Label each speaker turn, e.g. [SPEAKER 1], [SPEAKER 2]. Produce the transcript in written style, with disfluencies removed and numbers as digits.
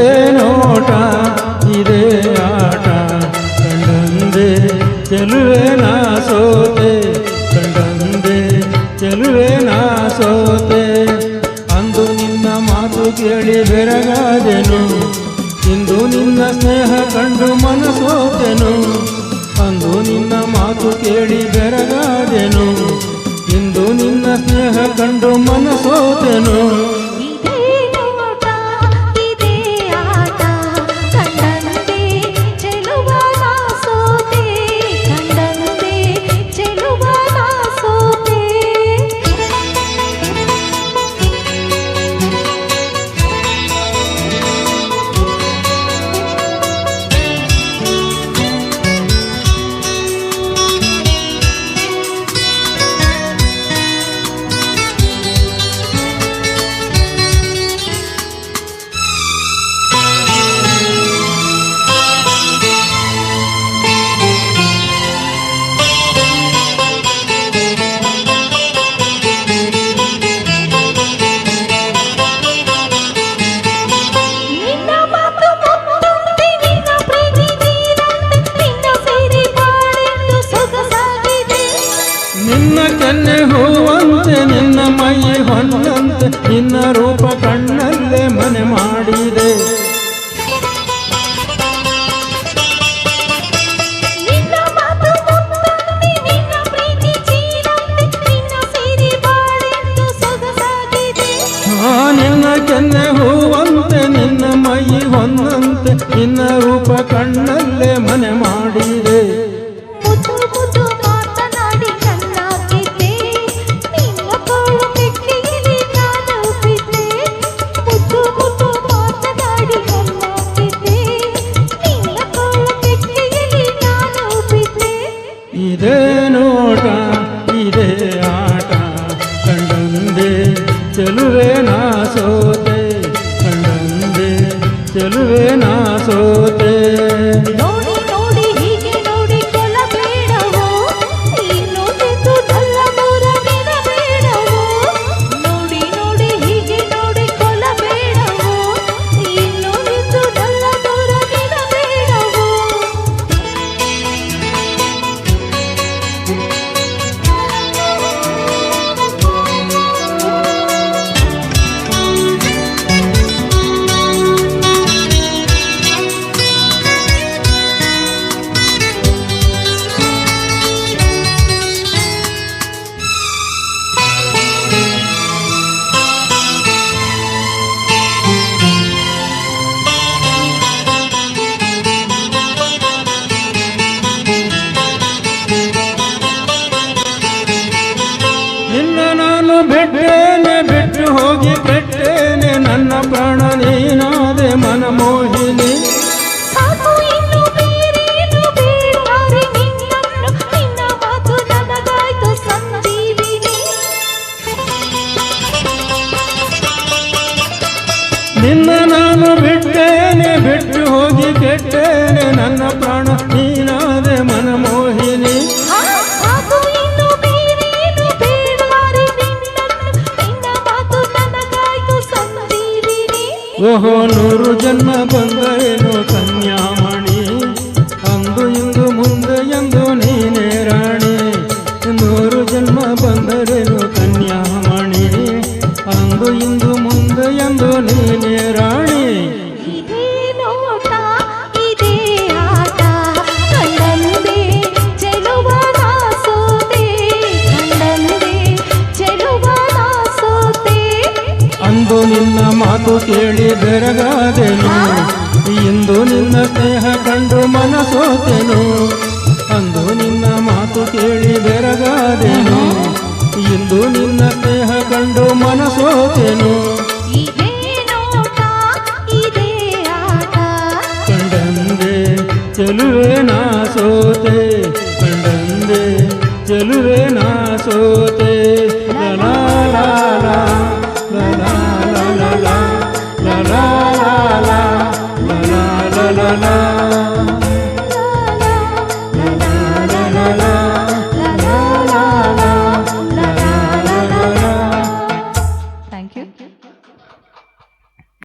[SPEAKER 1] ಇದೇ ನೋಟ ಇದೇ ಆಟ ಕಂಡಂದೆ ಚೆಲುವೆ ನಾ ಸೋತೆ ಕಂಡಂದೆ ಚೆಲುವೆ ನಾ ಸೋತೆ ಅಂದು ನಿನ್ನ ಮಾತು ಕೇಳಿ ಬೆರಗಾದೆನು ಇಂದು ನಿನ್ನ ಸ್ನೇಹ ಕಂಡು ಮನಸೋತೆನು ಅಂದು ನಿನ್ನ ಮಾತು ಕೇಳಿ ಬೆರಗಾದೆನು ಇಂದು ನಿನ್ನ ಸ್ನೇಹ ಕಂಡು ಮನಸೋತೆನು ನಿನ್ನ ಕೆನ್ನೆ ಹೂವಂತೆ ನಿನ್ನ ಮೈ ಹೊನ್ನಂತೆ ನಿನ್ನ ರೂಪ ಕಣ್ಣಲ್ಲೇ ಮನೆ ಮಾಡಿದೆ ನಿನ್ನ ಕೆನ್ನೆ ಹೂವಂತೆ ನಿನ್ನ ಮೈ ಹೊನ್ನಂತೆ ನಿನ್ನ ರೂಪ ಕಣ್ಣಲ್ಲೇ ಮನೆ ಮಾಡಿದೆ ಇದೇ ನೋಟ ಇದೇ ಆಟ ಕಂಡಂದೆ ಚೆಲುವೆ ನಾ ಸೋತೆ ಕಂಡಂದೆ ಚೆಲುವೆ ನಾ ಸೋತೆ
[SPEAKER 2] ನೋಡಿ ನೋಡಿ ಹೀಗೆ ನೋಡಿ ಕೊಲ್ಲಬೇಡವೋ ಇನ್ನು ತಿಂದು ದಲ್ಲ ದೂರ ಬಿಡಬೇಡವೋ ನೋಡಿ ನೋಡಿ ಹೀಗೆ ನೋಡಿ ಕೊಲ್ಲಬೇಡವೋ ಇನ್ನು ತಿಂದು ದಲ್ಲ ದೂರ ಬಿಡಬೇಡವೋ
[SPEAKER 1] ಬಿಟ್ಟೇನೆ ಬಿಟ್ಟು ಹೋಗಿ ಕೆಟ್ಟೇನೆ ನನ್ನ ಪ್ರಾಣ ನೀನಾದೆ ಮನಮೋಹಿನಿ
[SPEAKER 2] ಸಾಕು ಇನ್ನು ಬೇರೇನು ಬೇಡಾರೆ ನಿನ್ನನ್ನು ನಿನ್ನ ಮಾತು ನನಗಾಯ್ತು ಸಂಜೀವಿನಿ
[SPEAKER 1] ನಿನ್ನ ನಾನು ಬಿಟ್ಟೇನೆ ಬಿಟ್ಟು ಹೋಗಿ ಕೆಟ್ಟೇನೆ ನನ್ನ ಪ್ರಾಣ ನೀನಾದೆ ಮನಮೋಹಿನಿ ಓಹೋ ನೂರು ಜನ್ಮ ಬಂದರೇನು ಕನ್ಯಾಮಣಿ ಅಂದು ಇಂದು ಮುಂದೆ ಎಂದು ನೀನೇ ರಾಣಿ ನೂರು ಜನ್ಮ ಬಂದರೇನು ಕನ್ಯಾಮಣಿ ಅಂದು ಇಂದು ಮುಂದೆ ಎಂದು ನೀನೇ ರಾಣಿ
[SPEAKER 2] ಇದೇ ನೋಟ ಇದೇ ಆಟ ಕಂಡಂದೆ ಚೆಲುವ ನಾ ಸೋತೆ ಕಂಡಂದೆ ಚೆಲುವ ನಾ ಸೋತೆ
[SPEAKER 1] ಅಂದು ನಿನ್ನ ಮಾತು ಕೇಳಿ ಬೆರಗಾದೆನು ಇಂದು ನಿನ್ನ ಸ್ನೇಹ ಕಂಡು ಮನಸೋತೆನು ಅಂದು ನಿನ್ನ ಮಾತು ಕೇಳಿ ಬೆರಗಾದೆನು ಇಂದು ನಿನ್ನ ಸ್ನೇಹ ಕಂಡು ಮನಸೋತೆನು
[SPEAKER 2] ಇದೇ ನೋಟ ಇದೇ ಆಟ
[SPEAKER 1] ಕಂಡಂದೆ ಚೆಲುವೆ ನಾ ಸೋತೆ ಕಂಡಂದೆ ಚೆಲುವೆ ನಾ ಸೋತೆ ಲಾ ಲಾ ಲಾ.